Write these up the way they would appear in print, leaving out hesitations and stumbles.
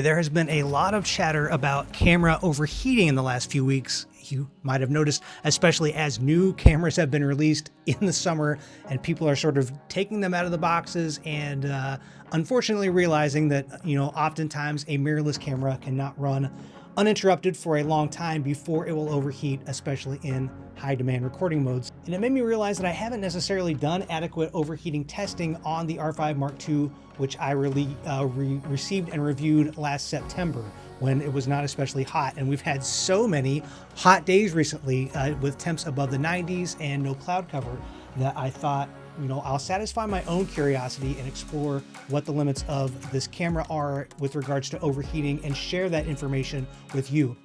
There has been a lot of chatter about camera overheating in the last few weeks. You might have noticed, especially as new cameras have been released in the summer and people are sort of taking them out of the boxes and unfortunately realizing that, oftentimes a mirrorless camera cannot run uninterrupted for a long time before it will overheat, especially in high demand recording modes. And it made me realize that I haven't necessarily done adequate overheating testing on the R5 Mark II, which I received and reviewed last September when it was not especially hot. And we've had so many hot days recently with temps above the 90s and no cloud cover that I thought, I'll satisfy my own curiosity and explore what the limits of this camera are with regards to overheating and share that information with you.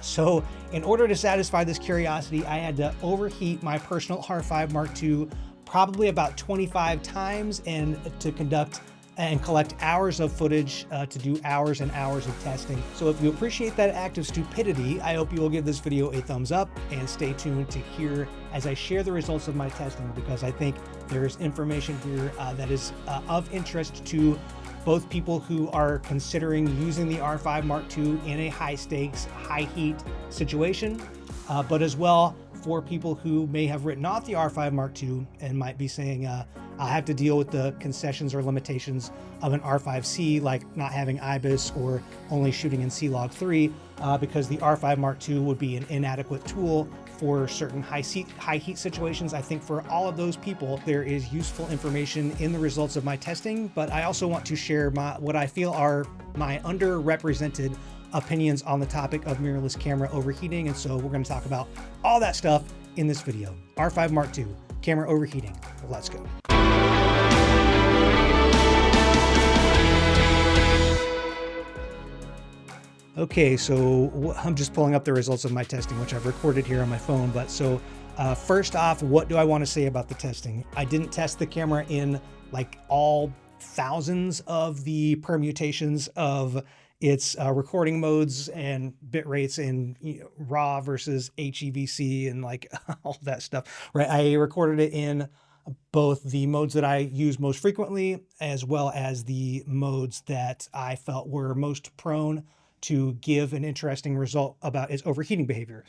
So in order to satisfy this curiosity, I had to overheat my personal R5 Mark II probably about 25 times and to conduct and collect hours of footage to do hours and hours of testing. So if you appreciate that act of stupidity, I hope you will give this video a thumbs up and stay tuned to hear as I share the results of my testing, because I think there's information here that is of interest to both people who are considering using the R5 Mark II in a high stakes, high heat situation, but as well for people who may have written off the R5 Mark II and might be saying, I'll have to deal with the concessions or limitations of an R5C, like not having IBIS or only shooting in C-Log 3, because the R5 Mark II would be an inadequate tool for certain high heat situations. I think for all of those people, there is useful information in the results of my testing, but I also want to share what I feel are my underrepresented opinions on the topic of mirrorless camera overheating. And so we're going to talk about all that stuff in this video. R5 Mark II, camera overheating. Let's go. Okay, so I'm just pulling up the results of my testing, which I've recorded here on my phone. But so first off, what do I want to say about the testing? I didn't test the camera in like all thousands of the permutations of its recording modes and bit rates and RAW versus HEVC and like all that stuff, right? I recorded it in both the modes that I use most frequently, as well as the modes that I felt were most prone to give an interesting result about its overheating behavior.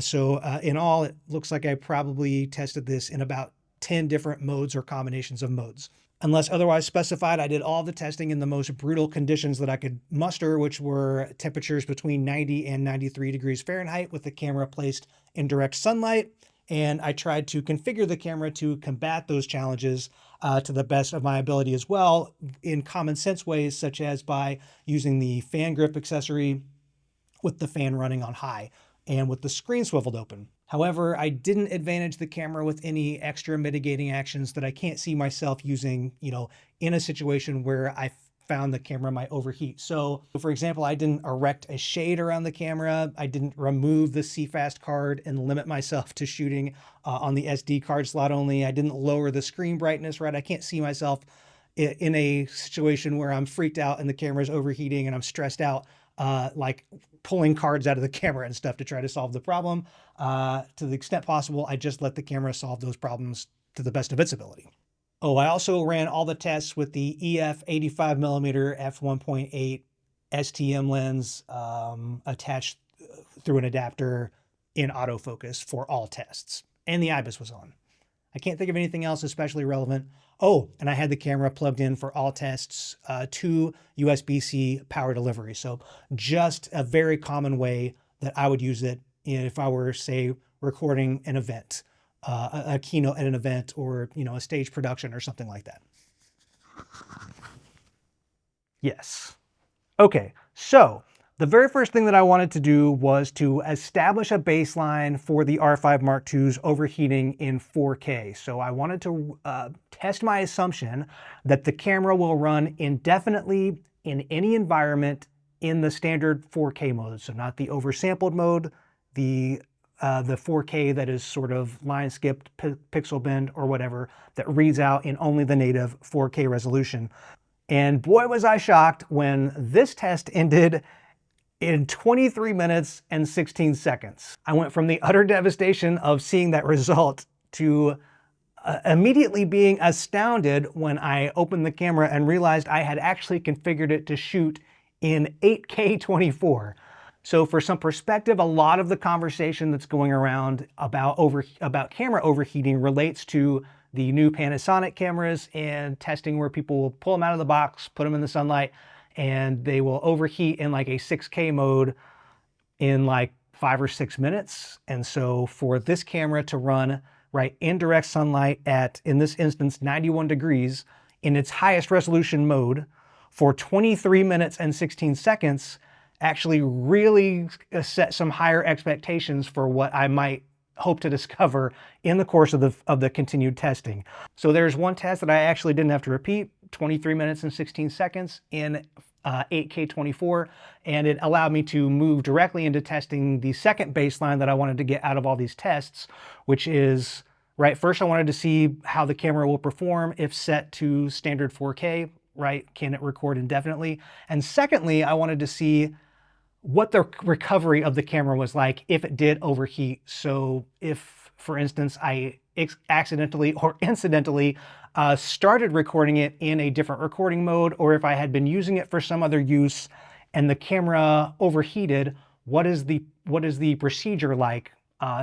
So in all, it looks like I probably tested this in about 10 different modes or combinations of modes. Unless otherwise specified, I did all the testing in the most brutal conditions that I could muster, which were temperatures between 90 and 93 degrees Fahrenheit with the camera placed in direct sunlight. And I tried to configure the camera to combat those challenges to the best of my ability as well, in common sense ways, such as by using the fan grip accessory with the fan running on high and with the screen swiveled open. However, I didn't advantage the camera with any extra mitigating actions that I can't see myself using, in a situation where I found the camera might overheat. So for example, I didn't erect a shade around the camera. I didn't remove the CFast card and limit myself to shooting on the SD card slot only. I didn't lower the screen brightness, right? I can't see myself in a situation where I'm freaked out and the camera's overheating and I'm stressed out, like pulling cards out of the camera and stuff to try to solve the problem. To the extent possible, I just let the camera solve those problems to the best of its ability. Oh, I also ran all the tests with the EF 85mm f1.8 STM lens attached through an adapter in autofocus for all tests. And the IBIS was on. I can't think of anything else especially relevant. Oh, and I had the camera plugged in for all tests to USB-C power delivery. So just a very common way that I would use it if I were, say, recording an event. A keynote at an event or, a stage production or something like that. Yes. Okay, so the very first thing that I wanted to do was to establish a baseline for the R5 Mark II's overheating in 4K. So I wanted to test my assumption that the camera will run indefinitely in any environment in the standard 4K mode. So not the oversampled mode, the 4K that is sort of line skipped, pixel bend or whatever, that reads out in only the native 4K resolution. And boy, was I shocked when this test ended in 23 minutes and 16 seconds. I went from the utter devastation of seeing that result to immediately being astounded when I opened the camera and realized I had actually configured it to shoot in 8K 24. So for some perspective, a lot of the conversation that's going around about camera overheating relates to the new Panasonic cameras and testing where people will pull them out of the box, put them in the sunlight, and they will overheat in like a 6K mode in like 5 or 6 minutes. And so for this camera to run right in direct sunlight at, in this instance, 91 degrees in its highest resolution mode for 23 minutes and 16 seconds actually really set some higher expectations for what I might hope to discover in the course of the continued testing. So there's one test that I actually didn't have to repeat, 23 minutes and 16 seconds in 8K 24, and it allowed me to move directly into testing the second baseline that I wanted to get out of all these tests, which is, right, first I wanted to see how the camera will perform if set to standard 4K, right? Can it record indefinitely? And secondly, I wanted to see what the recovery of the camera was like if it did overheat. So if, for instance, I accidentally or incidentally started recording it in a different recording mode, or if I had been using it for some other use and the camera overheated, what is the procedure like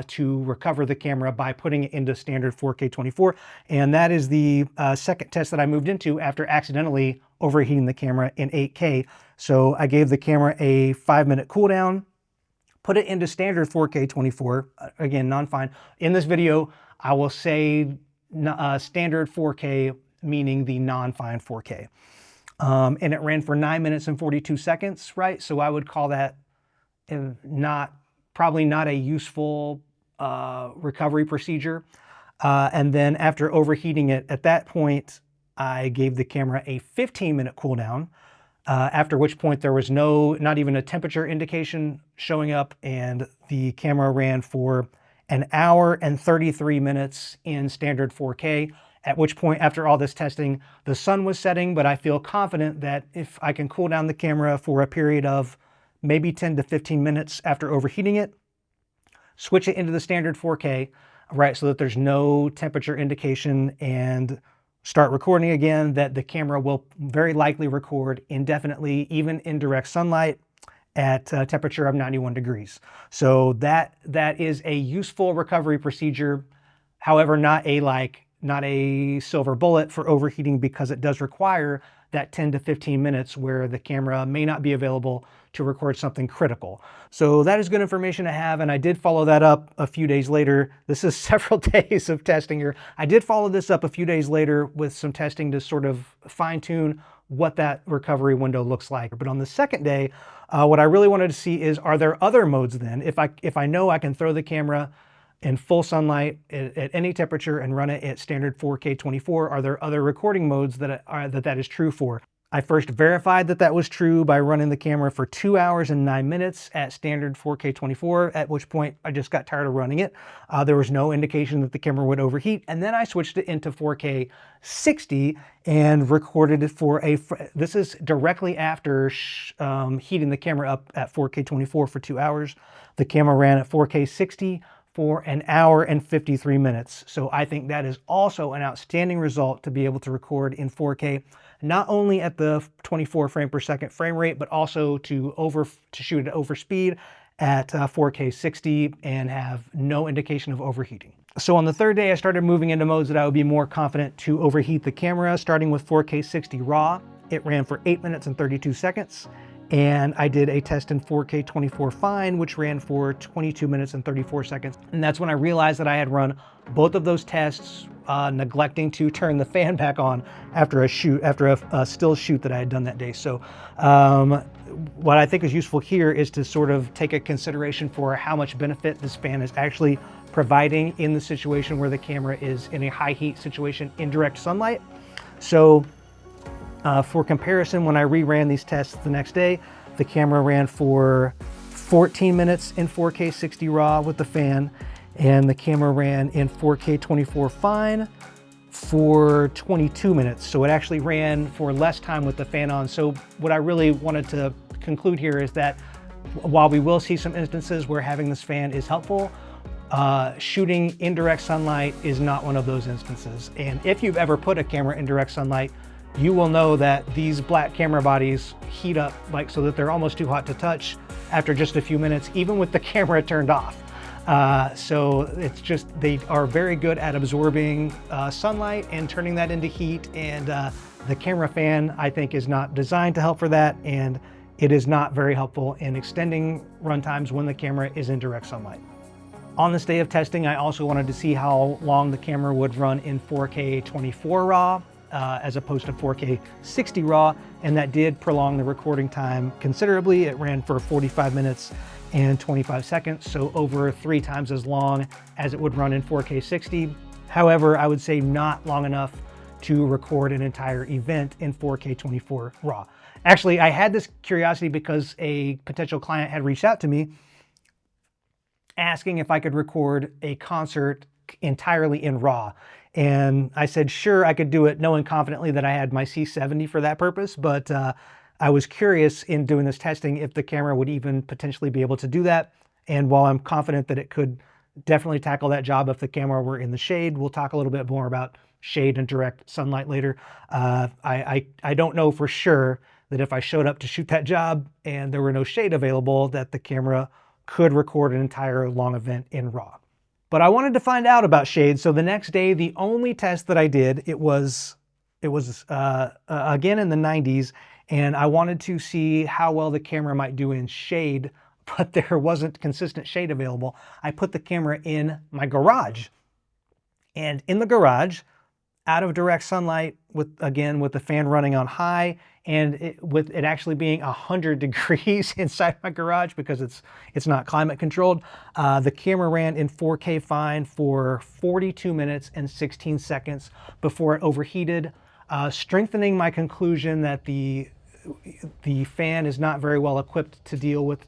to recover the camera by putting it into standard 4K 24? And that is the second test that I moved into after accidentally overheating the camera in 8K. So I gave the camera a 5-minute cooldown, put it into standard 4K 24, again, non-fine. In this video, I will say standard 4K, meaning the non-fine 4K. And it ran for 9 minutes and 42 seconds, right? So I would call that probably not a useful recovery procedure. And then after overheating it, at that point, I gave the camera a 15-minute cooldown, after which point there was not even a temperature indication showing up, and the camera ran for an hour and 33 minutes in standard 4K, at which point, after all this testing, the sun was setting, but I feel confident that if I can cool down the camera for a period of maybe 10 to 15 minutes after overheating it, switch it into the standard 4K, right, so that there's no temperature indication, and start recording again, that the camera will very likely record indefinitely, even in direct sunlight at a temperature of 91 degrees. So that is a useful recovery procedure. However, not a silver bullet for overheating, because it does require that 10 to 15 minutes where the camera may not be available to record something critical. So that is good information to have, and I did follow that up a few days later. This is several days of testing here. I did follow this up a few days later with some testing to sort of fine-tune what that recovery window looks like. But on the second day, what I really wanted to see is, are there other modes then? If I know I can throw the camera in full sunlight at any temperature and run it at standard 4K 24, are there other recording modes that is true for? I first verified that that was true by running the camera for 2 hours and 9 minutes at standard 4K 24, at which point I just got tired of running it. There was no indication that the camera would overheat. And then I switched it into 4K 60 and recorded it for this is directly after heating the camera up at 4K 24 for 2 hours. The camera ran at 4K 60 for an hour and 53 minutes. So I think that is also an outstanding result to be able to record in 4K, not only at the 24 frame per second frame rate, but also to shoot at overspeed at 4K 60 and have no indication of overheating. So on the third day, I started moving into modes that I would be more confident to overheat the camera, starting with 4K 60 RAW. It ran for 8 minutes and 32 seconds. And I did a test in 4K 24 Fine, which ran for 22 minutes and 34 seconds. And that's when I realized that I had run both of those tests, neglecting to turn the fan back on after a still shoot that I had done that day. So what I think is useful here is to sort of take a consideration for how much benefit this fan is actually providing in the situation where the camera is in a high heat situation in direct sunlight. So for comparison, when I reran these tests the next day, the camera ran for 14 minutes in 4K 60 RAW with the fan, and the camera ran in 4K 24 Fine for 22 minutes. So it actually ran for less time with the fan on. So what I really wanted to conclude here is that while we will see some instances where having this fan is helpful, shooting in direct sunlight is not one of those instances. And if you've ever put a camera in direct sunlight, you will know that these black camera bodies heat up like so that they're almost too hot to touch after just a few minutes, even with the camera turned off. So it's just, they are very good at absorbing sunlight and turning that into heat. And the camera fan, I think, is not designed to help for that. And it is not very helpful in extending run times when the camera is in direct sunlight. On this day of testing, I also wanted to see how long the camera would run in 4K 24 RAW as opposed to 4K 60 RAW, and that did prolong the recording time considerably. It ran for 45 minutes and 25 seconds, so over 3 times as long as it would run in 4K 60. However, I would say not long enough to record an entire event in 4K 24 RAW. Actually, I had this curiosity because a potential client had reached out to me asking if I could record a concert entirely in RAW. And I said, sure, I could do it, knowing confidently that I had my C70 for that purpose. But I was curious in doing this testing if the camera would even potentially be able to do that. And while I'm confident that it could definitely tackle that job if the camera were in the shade, we'll talk a little bit more about shade and direct sunlight later. I don't know for sure that if I showed up to shoot that job and there were no shade available, that the camera could record an entire long event in RAW. But I wanted to find out about shade, so the next day, the only test that I did, it was again in the 90s, and I wanted to see how well the camera might do in shade, but there wasn't consistent shade available. I put the camera in my garage, and in the garage, out of direct sunlight, with the fan running on high, and with it actually being 100 degrees inside my garage because it's not climate controlled, the camera ran in 4K fine for 42 minutes and 16 seconds before it overheated, strengthening my conclusion that the fan is not very well equipped to deal with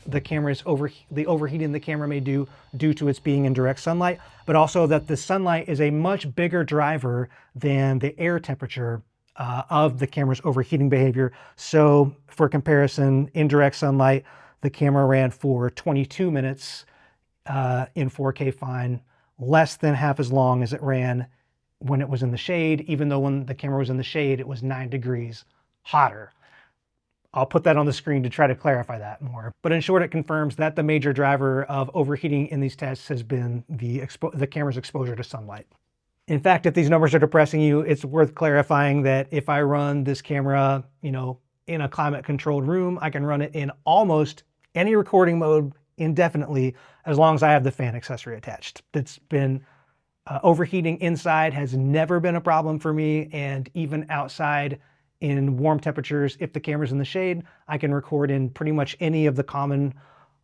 the overheating the camera may do due to its being in direct sunlight, but also that the sunlight is a much bigger driver than the air temperature of the camera's overheating behavior. So for comparison, in direct sunlight, the camera ran for 22 minutes in 4K fine, less than half as long as it ran when it was in the shade, even though when the camera was in the shade, it was 9 degrees hotter. I'll put that on the screen to try to clarify that more. But in short, it confirms that the major driver of overheating in these tests has been the camera's exposure to sunlight. In fact, if these numbers are depressing you, it's worth clarifying that if I run this camera, in a climate-controlled room, I can run it in almost any recording mode indefinitely, as long as I have the fan accessory attached. That's been overheating inside has never been a problem for me, and even outside in warm temperatures, if the camera's in the shade, I can record in pretty much any of the common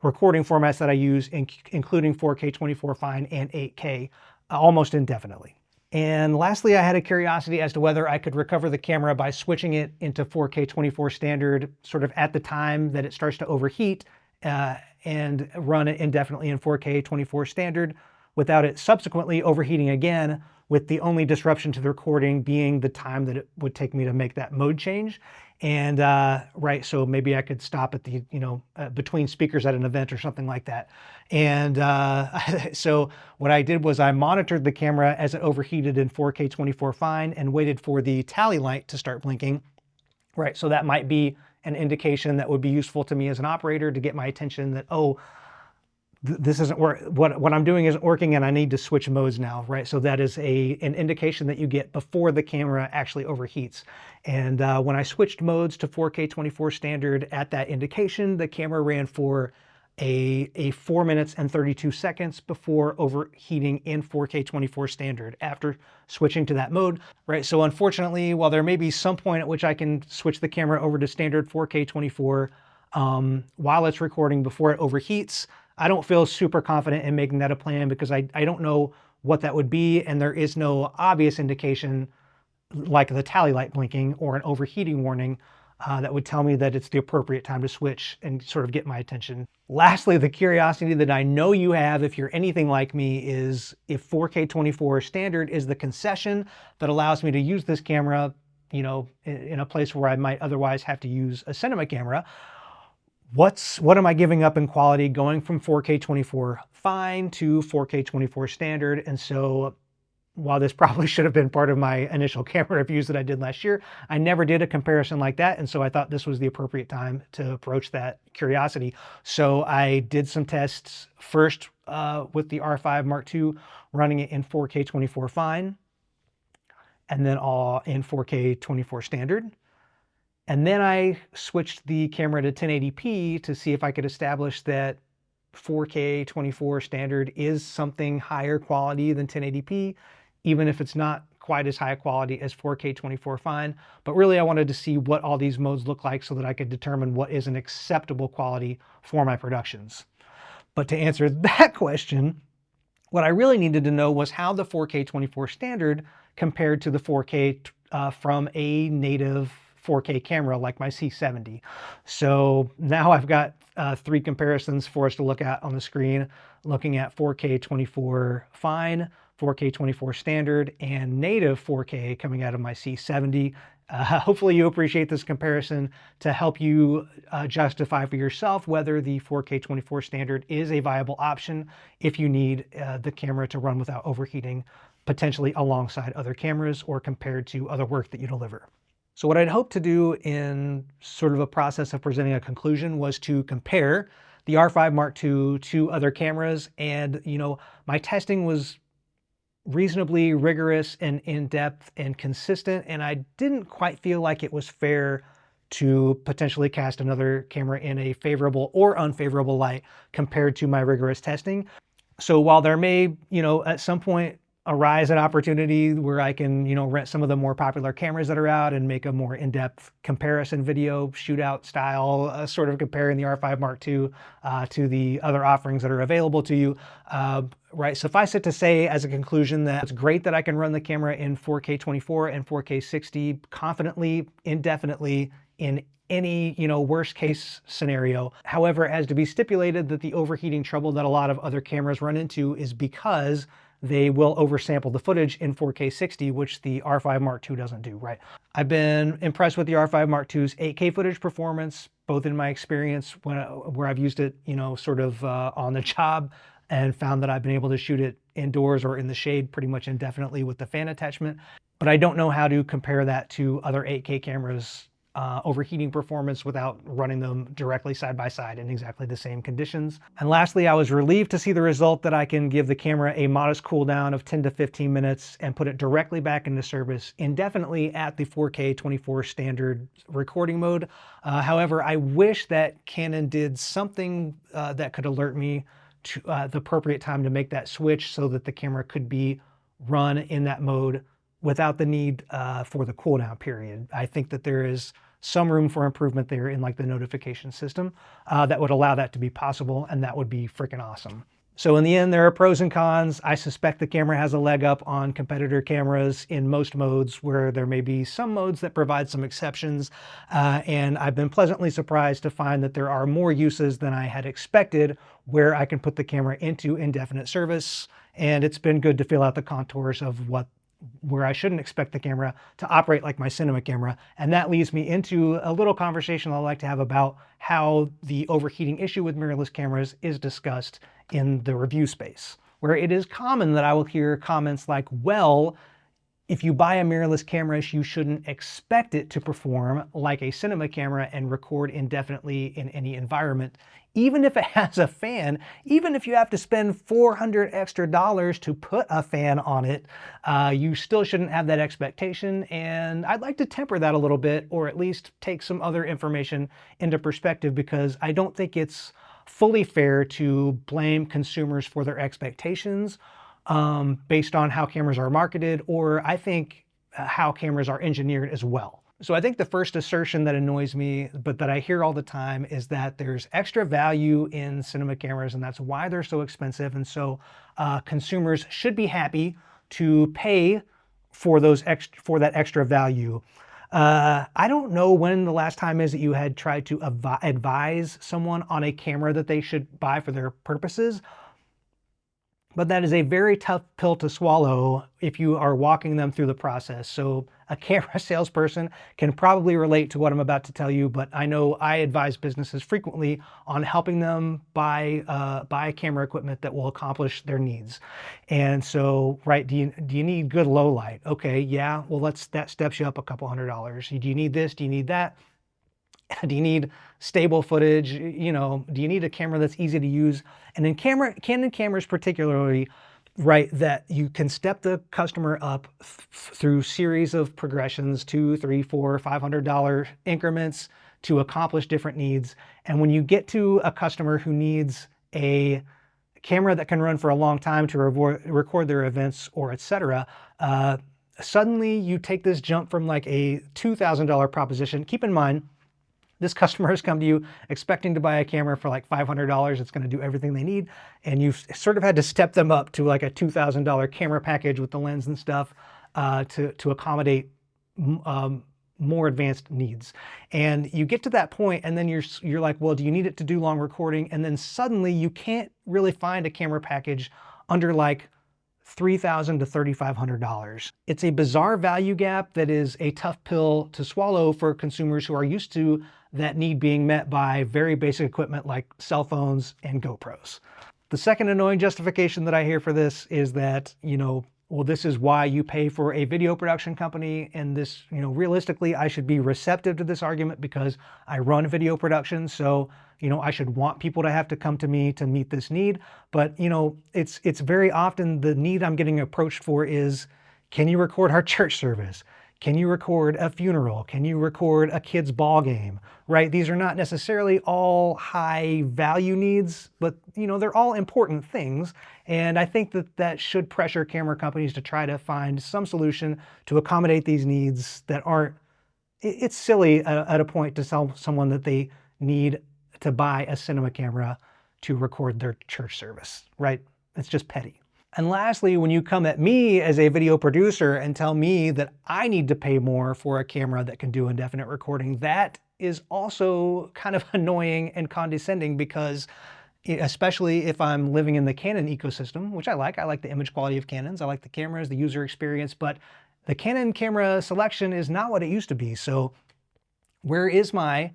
recording formats that I use, including 4K 24 fine and 8K, almost indefinitely. And lastly, I had a curiosity as to whether I could recover the camera by switching it into 4K 24 standard sort of at the time that it starts to overheat and run it indefinitely in 4K 24 standard without it subsequently overheating again, with the only disruption to the recording being the time that it would take me to make that mode change. And so maybe I could stop at the, between speakers at an event or something like that. And so what I did was I monitored the camera as it overheated in 4K 24 fine and waited for the tally light to start blinking. Right, so that might be an indication that would be useful to me as an operator to get my attention that, oh, this isn't what I'm doing isn't working and I need to switch modes now, right? So that is an indication that you get before the camera actually overheats. And when I switched modes to 4K 24 standard at that indication, the camera ran for a 4 minutes and 32 seconds before overheating in 4K 24 standard after switching to that mode, right? So unfortunately, while there may be some point at which I can switch the camera over to standard 4K 24 while it's recording before it overheats, I don't feel super confident in making that a plan because I don't know what that would be, and there is no obvious indication like the tally light blinking or an overheating warning that would tell me that it's the appropriate time to switch and sort of get my attention. Lastly, the curiosity that I know you have if you're anything like me is if 4K 24 standard is the concession that allows me to use this camera, in a place where I might otherwise have to use a cinema camera. What am I giving up in quality going from 4K 24 fine to 4K 24 standard? And so while this probably should have been part of my initial camera reviews that I did last year, I never did a comparison like that. And so I thought this was the appropriate time to approach that curiosity. So I did some tests first with the R5 Mark II, running it in 4K 24 fine, and then all in 4K 24 standard. And then I switched the camera to 1080p to see if I could establish that 4K 24 standard is something higher quality than 1080p, even if it's not quite as high quality as 4K 24 fine. But really, I wanted to see what all these modes look like so that I could determine what is an acceptable quality for my productions. But to answer that question, what I really needed to know was how the 4K 24 standard compared to the 4K from a native 4K camera like my C70. So now I've got 3 comparisons for us to look at on the screen, looking at 4K 24 fine, 4K 24 standard, and native 4K coming out of my C70. Hopefully you appreciate this comparison to help you justify for yourself whether the 4K 24 standard is a viable option if you need the camera to run without overheating, potentially alongside other cameras or compared to other work that you deliver. So what I'd hoped to do in sort of a process of presenting a conclusion was to compare the R5 Mark II to other cameras. And, my testing was reasonably rigorous and in-depth and consistent, and I didn't quite feel like it was fair to potentially cast another camera in a favorable or unfavorable light compared to my rigorous testing. So while there may, at some point arise an opportunity where I can, rent some of the more popular cameras that are out and make a more in-depth comparison video, shootout style, sort of comparing the R5 Mark II to the other offerings that are available to you. Right, suffice it to say as a conclusion that it's great that I can run the camera in 4K 24 and 4K 60 confidently, indefinitely, in any, worst case scenario. However, as to be stipulated that the overheating trouble that a lot of other cameras run into is because they will oversample the footage in 4K 60, which the R5 Mark II doesn't do, right? I've been impressed with the R5 Mark II's 8K footage performance, both in my experience where I've used it, sort of on the job, and found that I've been able to shoot it indoors or in the shade pretty much indefinitely with the fan attachment. But I don't know how to compare that to other 8K cameras overheating performance without running them directly side by side in exactly the same conditions. And lastly, I was relieved to see the result that I can give the camera a modest cool down of 10 to 15 minutes and put it directly back into service indefinitely at the 4K 24 standard recording mode. However, I wish that Canon did something that could alert me to the appropriate time to make that switch so that the camera could be run in that mode without the need for the cooldown period. I think that there is some room for improvement there in like the notification system that would allow that to be possible, and that would be freaking awesome. So in the end, there are pros and cons. I suspect the camera has a leg up on competitor cameras in most modes, where there may be some modes that provide some exceptions. And I've been pleasantly surprised to find that there are more uses than I had expected where I can put the camera into indefinite service. And it's been good to feel out the contours of where I shouldn't expect the camera to operate like my cinema camera. And that leads me into a little conversation I'd like to have about how the overheating issue with mirrorless cameras is discussed in the review space, where it is common that I will hear comments like, well, if you buy a mirrorless camera, you shouldn't expect it to perform like a cinema camera and record indefinitely in any environment. Even if it has a fan, even if you have to spend $400 extra to put a fan on it, you still shouldn't have that expectation. And I'd like to temper that a little bit, or at least take some other information into perspective, because I don't think it's fully fair to blame consumers for their expectations based on how cameras are marketed, or I think how cameras are engineered as well. So I think the first assertion that annoys me, but that I hear all the time, is that there's extra value in cinema cameras, and that's why they're so expensive. And so consumers should be happy to pay for that extra value. I don't know when the last time is that you had tried to advise someone on a camera that they should buy for their purposes. But that is a very tough pill to swallow if you are walking them through the process. So a camera salesperson can probably relate to what I'm about to tell you, but I know I advise businesses frequently on helping them buy camera equipment that will accomplish their needs. And so, right, do you need good low light? Okay, yeah, well, that steps you up a couple $100. Do you need this? Do you need that? Do you need stable footage? You know, do you need a camera that's easy to use? And in Canon cameras particularly, right, that you can step the customer up through series of progressions, $200, $300, $400, $500 increments to accomplish different needs. And when you get to a customer who needs a camera that can run for a long time to record their events or etc., suddenly you take this jump from like a $2,000 proposition. Keep in mind, this customer has come to you expecting to buy a camera for like $500. It's going to do everything they need. And you've sort of had to step them up to like a $2,000 camera package with the lens and stuff to accommodate more advanced needs. And you get to that point and then you're like, well, do you need it to do long recording? And then suddenly you can't really find a camera package under like $3,000 to $3,500. It's a bizarre value gap that is a tough pill to swallow for consumers who are used to that need being met by very basic equipment like cell phones and GoPros. The second annoying justification that I hear for this is that, you know, well, this is why you pay for a video production company. And this, you know, realistically, I should be receptive to this argument because I run video production. So, you know, I should want people to have to come to me to meet this need. But, you know, it's very often the need I'm getting approached for is, can you record our church service? Can you record a funeral? Can you record a kid's ball game? Right? These are not necessarily all high value needs, but you know, they're all important things. And I think that should pressure camera companies to try to find some solution to accommodate these needs that aren't, it's silly at a point to tell someone that they need to buy a cinema camera to record their church service, right? It's just petty. And lastly, when you come at me as a video producer and tell me that I need to pay more for a camera that can do indefinite recording, that is also kind of annoying and condescending because, especially if I'm living in the Canon ecosystem, which I like the image quality of Canons, I like the cameras, the user experience, but the Canon camera selection is not what it used to be. So where is my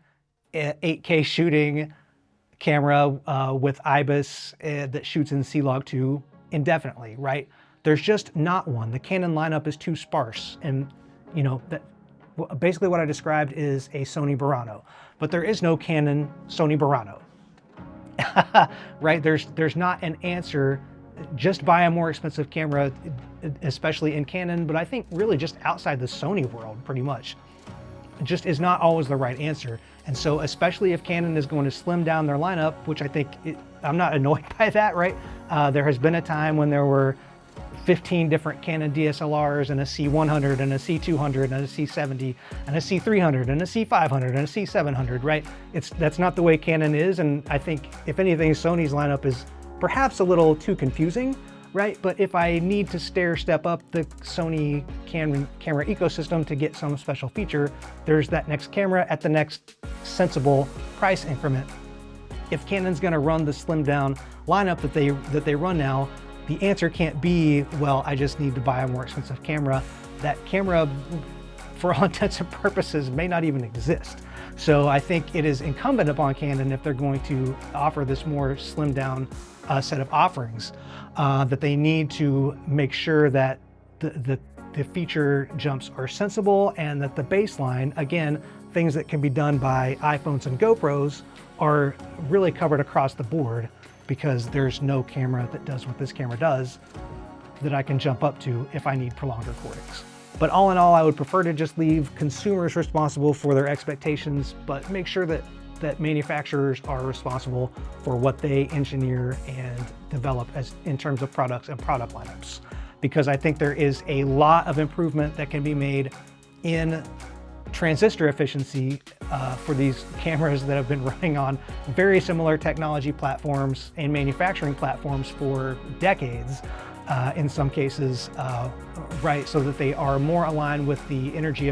8K shooting camera with IBIS that shoots in C-Log 2 indefinitely, right? There's just not one. The Canon lineup is too sparse. And, you know, that basically what I described is a Sony Burano, but there is no Canon Sony Burano, right? There's not an answer. Just buy a more expensive camera, especially in Canon, but I think really just outside the Sony world, pretty much, just is not always the right answer. And so especially if Canon is going to slim down their lineup, which I think, I'm not annoyed by that, right? There has been a time when there were 15 different Canon DSLRs and a C100 and a C200 and a C70 and a C300 and a C500 and a C700, right? That's not the way Canon is. And I think if anything, Sony's lineup is perhaps a little too confusing, right? But if I need to step up the Sony camera ecosystem to get some special feature, there's that next camera at the next sensible price increment. If Canon's gonna run the slimmed down lineup that they run now, the answer can't be, well, I just need to buy a more expensive camera. That camera, for all intents and purposes, may not even exist. So I think it is incumbent upon Canon, if they're going to offer this more slimmed down set of offerings, that they need to make sure that the feature jumps are sensible and that the baseline, again, things that can be done by iPhones and GoPros, are really covered across the board, because there's no camera that does what this camera does that I can jump up to if I need prolonged recordings. But all in all, I would prefer to just leave consumers responsible for their expectations, but make sure that manufacturers are responsible for what they engineer and develop in terms of products and product lineups. Because I think there is a lot of improvement that can be made in transistor efficiency for these cameras that have been running on very similar technology platforms and manufacturing platforms for decades, in some cases, right, so that they are more aligned with the energy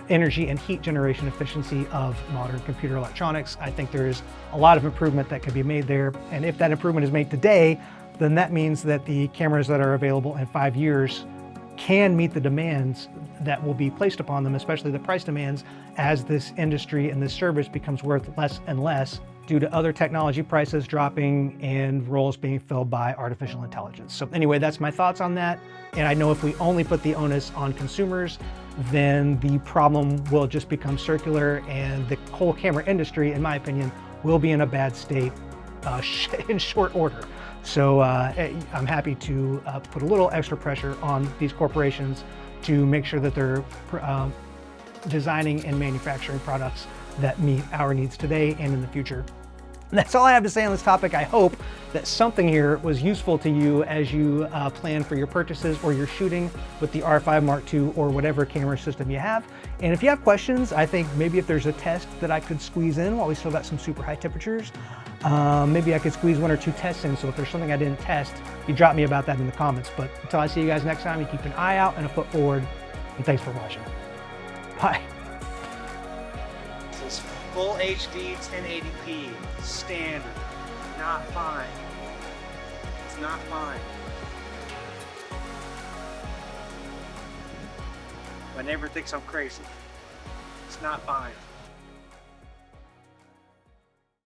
and heat generation efficiency of modern computer electronics. I think there's a lot of improvement that can be made there. And if that improvement is made today, then that means that the cameras that are available in 5 years can meet the demands that will be placed upon them, especially the price demands, as this industry and this service becomes worth less and less due to other technology prices dropping and roles being filled by artificial intelligence. So anyway, that's my thoughts on that. And I know if we only put the onus on consumers, then the problem will just become circular, and the whole camera industry, in my opinion, will be in a bad state in short order. So I'm happy to put a little extra pressure on these corporations to make sure that they're designing and manufacturing products that meet our needs today and in the future. And that's all I have to say on this topic. I hope that something here was useful to you as you plan for your purchases or you're shooting with the R5 Mark II or whatever camera system you have. And if you have questions, I think maybe if there's a test that I could squeeze in while we still got some super high temperatures, maybe I could squeeze 1 or 2 tests in. So if there's something I didn't test, you drop me about that in the comments. But until I see you guys next time, you keep an eye out and a foot forward. And thanks for watching. Bye. This is full HD 1080p standard. Not fine. It's not fine. My neighbor thinks I'm crazy. It's not fine.